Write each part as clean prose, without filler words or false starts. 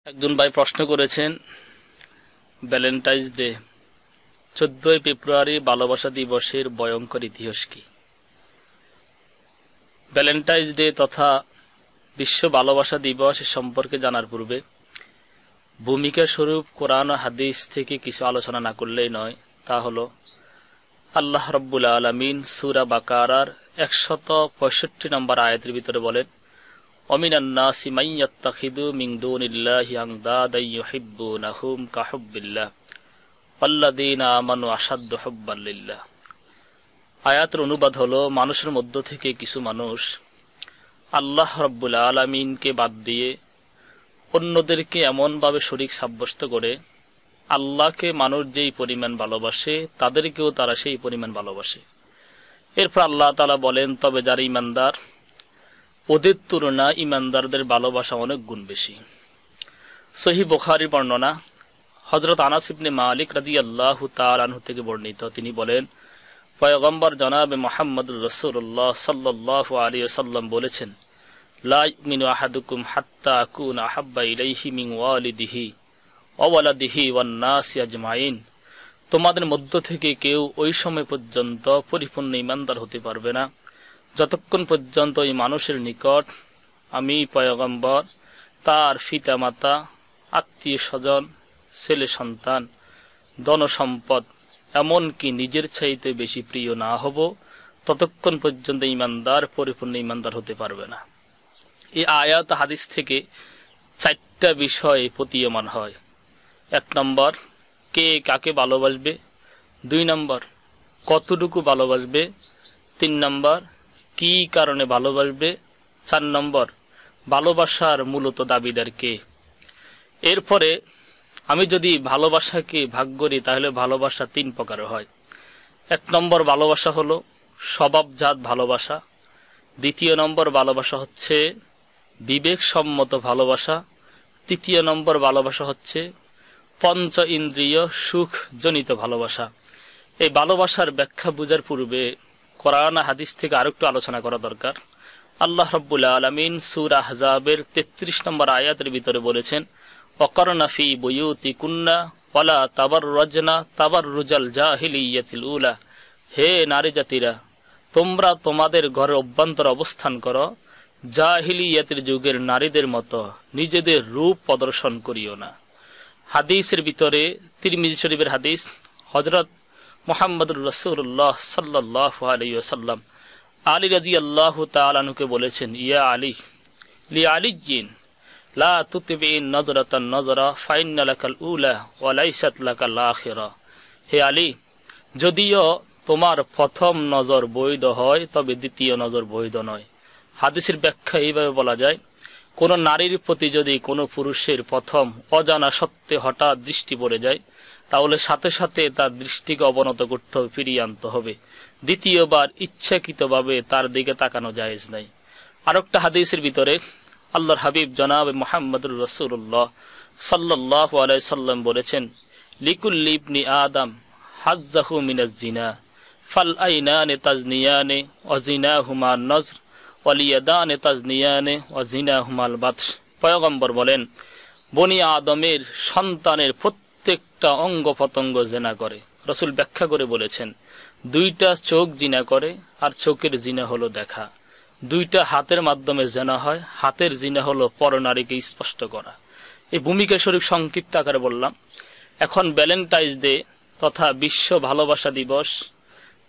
একজন ভাই প্রশ্ন করেছেন, ভ্যালেন্টাইন্স ডে 14 ফেব্রুয়ারি ভালোবাসা দিবসের ভয়ঙ্কর ইতিহাস কি? ভ্যালেন্টাইন্স ডে তথা বিশ্ব ভালোবাসা দিবস সম্পর্কে জানার পূর্বে ভূমিকা স্বরূপ কোরআন ও হাদিস থেকে কিছু আলোচনা না করলেই নয়। তা হলো আল্লাহ রাব্বুল আলামিন সূরা বাকারার 165 নম্বর আয়াতের ভিতরে বলেন, ওমিনান নাসি মান ইয়াত্তাখিযু মিন দুনিল্লাহি আনদাদান ইউহিব্বুনাহুম কাহুব্বিল্লাহ ওয়াল্লাযীনা আমানু আশাদ্দু হুব্বান লিল্লাহ। আয়াতের অনুবাদ হলো, মানুষের মধ্য থেকে কিছু মানুষ আল্লাহ রাব্বুল আলামিনকে বাদ দিয়ে অন্যদেরকে এমনভাবে শরীক সাব্যস্ত করে, আল্লাহকে মানুষ যেই পরিমাণ ভালোবাসে তাদেরকেও তারা সেই পরিমাণ ভালোবাসে। এরপর আল্লাহ তাআলা বলেন, তবে যারা ঈমানদার ওদের তুলনায় ঈমানদারদের ভালোবাসা অনেক গুণ বেশি। সহিহ বুখারীর বর্ণনা, হযরত আনাস ইবনে মালিক রাদিয়াল্লাহু তাআলা আনহু থেকে বর্ণিত, তিনি বলেন, পয়গম্বর জনাবে মুহাম্মদুর রাসূলুল্লাহ সাল্লাল্লাহু আলাইহি ওয়াসাল্লাম বলেছেন, লা ইউমিনু আহাদুকুম হাত্তা আকুনা আহাব্বা ইলাইহি মিন ওয়ালিদিহি ওয়া ওয়ালাদিহি ওয়ান নাসি আজমাইন। তোমাদের মধ্য থেকে কেউ ওই সময় পর্যন্ত পরিপূর্ণ ঈমানদার হতে পারবে না যতক্ষণ পর্যন্ত এই মানুষের নিকট আমি পয়গম্বর, তার পিতামাতা, আত্মীয় স্বজন, ছেলে সন্তান, ধনসম্পদ, এমনকি নিজের চাইতে বেশি প্রিয় না হব, ততক্ষণ পর্যন্ত ঈমানদার পরিপূর্ণ ঈমানদার হতে পারবে না। এই আয়াত হাদিস থেকে 4টা বিষয় প্রতীয়মান হয়। 1 নম্বর, কে কাকে ভালোবাসবে। 2 নম্বর, কতটুকু ভালোবাসবে। 3 নম্বর, কি কারণে ভালোবাসবে। 4 নম্বর, ভালোবাসার মূলত দাবিদার কে। এরপরে আমি যদি ভালোবাসাকে ভাগ করি তাহলে ভালোবাসা 3 প্রকার হয়। 1 নম্বর ভালোবাসা হলো স্বভাবজাত ভালোবাসা। 2 নম্বর ভালোবাসা হচ্ছে বিবেকসম্মত ভালোবাসা। 3 নম্বর ভালোবাসা হচ্ছে পঞ্চ ইন্দ্রিয় সুখজনিত ভালোবাসা। এই ভালোবাসার ব্যাখ্যা বোঝার পূর্বে কোরআন হাদিস থেকে আরেকটু আলোচনা করা দরকার। আল্লাহ রাব্বুল আলামিন সূরা আহজাবের 33 নম্বর আয়াতের ভিতরে বলেছেন, ওয়াকারনা ফি বুয়ুতিকুন্না ওয়ালা তাবাররাজনা তাবাররুজাল জাহিলিয়াতিল উলা। হে নারী জাতিরা, তোমরা তোমাদের ঘরে অভ্যন্তরে অবস্থান করো, জাহিলিয়াতের যুগের নারীদের মতো নিজেদের রূপ প্রদর্শন করিও না। হাদিসের ভিতরে তিরমিজি শরীফের হাদিস, হযরত মুহাম্মদুর রাসূলুল্লাহ সাল্লাল্লাহু আলাইহি ওয়াসাল্লাম আলী রাদিয়াল্লাহু তাআলা আনহুকে বলেছেন, ইয়া আলী লি আলিয়্যিন লা তুতবিন নজরাতান নজরা ফাইন্না লাকাল উলা ওয়া লাইসাত লাকাল আখিরা। হে আলী, যদিও তোমার প্রথম নজর বৈধ হয় তবে দ্বিতীয় নজর বৈধ নয়। হাদিসের ব্যাখ্যা এইভাবে বলা যায়, কোন নারীর প্রতি যদি কোনো পুরুষের প্রথম অজানা সত্ত্বে হঠাৎ দৃষ্টি পড়ে যায় তাহলে সাথে সাথে তার দৃষ্টিকে অবনত করতে হবে, ফিরিয়ে আনতে হবে। দ্বিতীয়বার ইচ্ছাকৃতভাবে তার দিকে তাকানো জায়েজ নাই। আরেকটা হাদিসের ভিতরে আল্লাহর হাবিব জনাবে মুহাম্মদুর রাসূলুল্লাহ সাল্লাল্লাহু আলাইহি সাল্লাম বলেছেন, লিকুল্লি ইবনি আদম হাজ্জাহু মিনাজ জিনা ফাল আইনানে তাজনিয়ানে ওয়া জিনাহুমা নজর ওয়াল ইয়াদানে তাজনিয়ানে ওয়া জিনাহুমাল বাতশ। পয়গম্বর বলেন, বনি আদমের সন্তানের প্রত্যেকটা অঙ্গ প্রত্যঙ্গ জিনা করে। রাসূল ব্যাখ্যা করে বলেছেন, 2টা চোখ জিনা করে, আর চোখের জিনা হলো দেখা। 2টা হাতের মাধ্যমে জিনা হয়, হাতের জিনা হলো পরনারীকে স্পষ্ট করা। এই ভূমিকা স্বরূপ সংক্ষিপ্ত আকারে বললাম। এখন ভ্যালেন্টাইন্স ডে তথা বিশ্ব ভালোবাসা দিবস,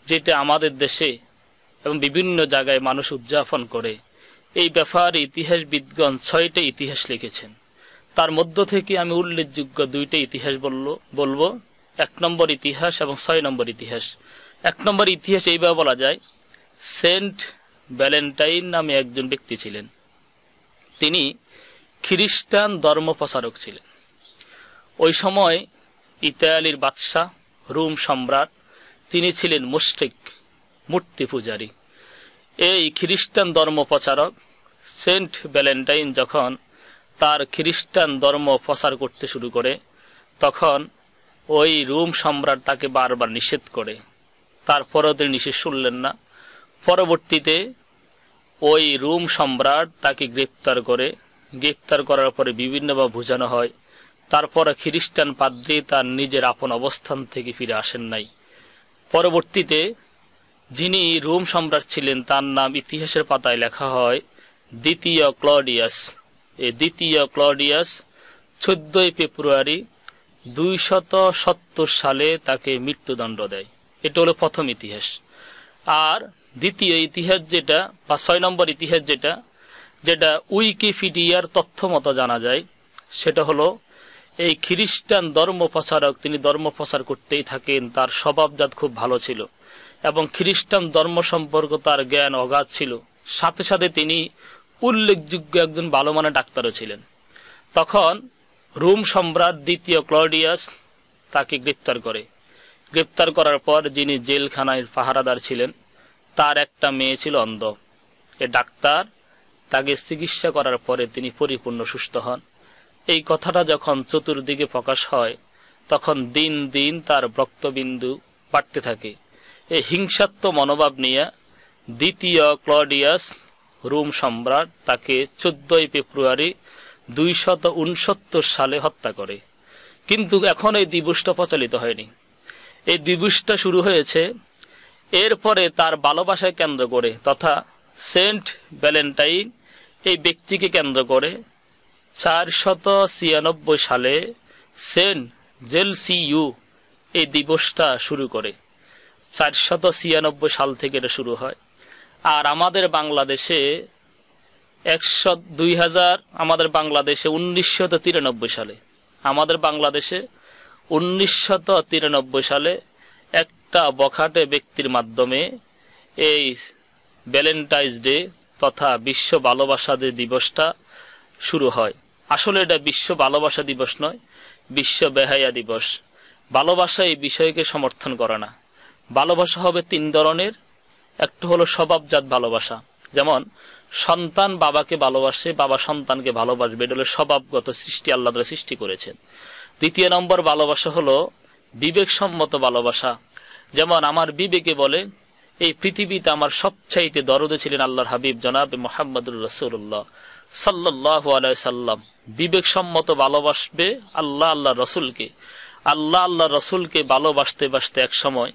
যেটা আমাদের দেশে এবং বিভিন্ন জায়গায় মানুষ উদযাপন করে, এই ব্যাপারে ইতিহাসবিদগণ 6টা ইতিহাস লিখেছেন। তার মধ্য থেকে আমি উল্লেখযোগ্য 2টা ইতিহাস বলবো। 1 নম্বর ইতিহাস এবং 6 নম্বর ইতিহাস। 1 নম্বর ইতিহাস এইভাবে বলা যায়, সেন্ট ভ্যালেন্টাইন নামে একজন ব্যক্তি ছিলেন। তিনি খ্রিস্টান ধর্ম প্রচারক ছিলেন। ওই সময় ইতালির বাদশাহ, রোম সম্রাট, তিনি ছিলেন মুশরিক, মূর্তি পূজারী। এই খ্রিস্টান ধর্ম প্রচারক সেন্ট ভ্যালেন্টাইন যখন তার খ্রিস্টান ধর্ম প্রচার করতে শুরু করে, তখন ওই রোম সম্রাট তাকে বারবার নিষেধ করে। তারপরেও তিনি নিষেধ শুনলেন না। পরবর্তীতে ওই রোম সম্রাট তাকে গ্রেপ্তার করে গ্রেপ্তার করার পরে বিভিন্নভাবে বোঝানো হয়। তারপরে খ্রিস্টান পাদ্রী তার নিজের আপন অবস্থান থেকে ফিরে আসেন নাই। পরবর্তীতে যিনি রোম সম্রাট ছিলেন তার নাম ইতিহাসের পাতায় লেখা হয় দ্বিতীয় ক্লডিয়াস। এই দ্বিতীয় ক্লডিয়াস 14 ফেব্রুয়ারি 270 সালে তাকে মৃত্যুদণ্ড দেয়। এটা হলো প্রথম ইতিহাস। আর দ্বিতীয় ইতিহাস যেটা বা 6 নম্বর ইতিহাস যেটা উইকিপিডিয়ার তথ্য মতো জানা যায়, সেটা হলো এই খ্রিস্টান ধর্ম প্রচারক, তিনি ধর্ম প্রচার করতেই থাকেন। তার স্বভাবজাত খুব ভালো ছিল এবং খ্রিস্টান ধর্ম সম্পর্কে তার জ্ঞান অগাধ ছিল। সাথে সাথে তিনি উল্লেখযোগ্য একজন ভালো মানের ডাক্তারও ছিলেন। তখন রোম সম্রাট দ্বিতীয় ক্লডিয়াস তাকে গ্রেপ্তার করে। গ্রেপ্তার করার পর যিনি জেলখানায় পাহারাদার ছিলেন তার একটা মেয়ে ছিল অন্ধ। এ ডাক্তার তাকে চিকিৎসা করার পরে তিনি পরিপূর্ণ সুস্থ হন। এই কথাটা যখন চতুর্দিকে প্রকাশ হয় তখন দিন দিন তার রক্তবিন্দু বাড়তে থাকে। এই হিংসাত্মক মনোভাব নিয়ে দ্বিতীয় ক্লডিয়াস রোম সম্রাট তাকে 14 ফেব্রুয়ারি 269 সালে হত্যা করে। কিন্তু এখন এই দিবসটা প্রচলিত হয়নি। এই দিবসটা শুরু হয়েছে এরপরে তার ভালোবাসায় কেন্দ্র করে তথা সেন্ট ভ্যালেন্টাইন এই ব্যক্তিকে কেন্দ্র করে 496 সালে সেন্ট জেলসিউ এই দিবসটা শুরু করে। 496 সাল থেকে এটা শুরু হয়। আর আমাদের বাংলাদেশে 1993 সালে একটা বখাটে ব্যক্তির মাধ্যমে এই ভ্যালেন্টাইন্স ডে তথা বিশ্ব ভালোবাসা দিবসটা শুরু হয়। আসলে এটা বিশ্ব ভালোবাসা দিবস নয়, বিশ্ব বেহায়া দিবস। ভালোবাসা এই বিষয়কে সমর্থন করে না। ভালোবাসা হবে 3 ধরনের। একটা হলো স্বভাবজাত ভালোবাসা, যেমন সন্তান বাবাকে ভালোবাসে, বাবা সন্তানকে ভালোবাসবে, এটা হলো স্বভাবগত সৃষ্টি, আল্লাহ তাআলা সৃষ্টি করেছেন। দ্বিতীয় নম্বর ভালোবাসা হলো বিবেকসম্মত ভালোবাসা, যেমন আমার বিবেকে বলে এই পৃথিবীতে আমার সবচাইতে দরদে ছিলেন আল্লাহর হাবিব জনাবে মুহাম্মদুর রাসূলুল্লাহ সাল্লাল্লাহু আলাইহি সাল্লাম। বিবেকসম্মত ভালোবাসবে আল্লাহ রসুলকে। আল্লাহ রসুলকে ভালোবাসতে বাসতে এক সময়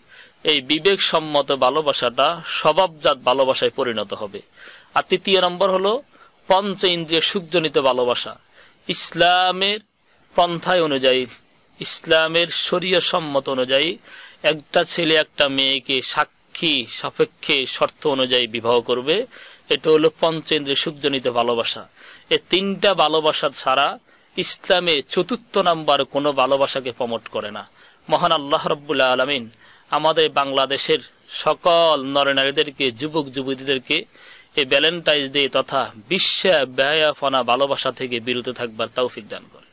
এই বিবেকসম্মত ভালোবাসাটা স্বভাবজাত ভালোবাসায় পরিণত হবে। আর তৃতীয় নম্বর হলো পঞ্চ ইন্দ্রিয় সুখজনিত ভালোবাসা। ইসলামের পন্থায় অনুযায়ী, ইসলামের শরীয়ত সম্মত অনুযায়ী একটা ছেলে একটা মেয়েকে সাক্ষী সাপেক্ষে শর্ত অনুযায়ী বিবাহ করবে। এটা হলো পঞ্চ ইন্দ্রিয় সুখজনিত ভালোবাসা। এই 3টা ভালোবাসা ছাড়া ইসলামে 4র্থ নাম্বার কোনো ভালোবাসাকে প্রমোট করে না। মহান আল্লাহ রাব্বুল আলামিন আমাদের বাংলাদেশের সকল নরনারীদেরকে, যুবক যুবতীদেরকে এই ভ্যালেন্টাইন্স ডে তথা বিশ্ব বেহায়াপনা ভালোবাসা থেকে বিরত থাকবার তৌফিক দান করে।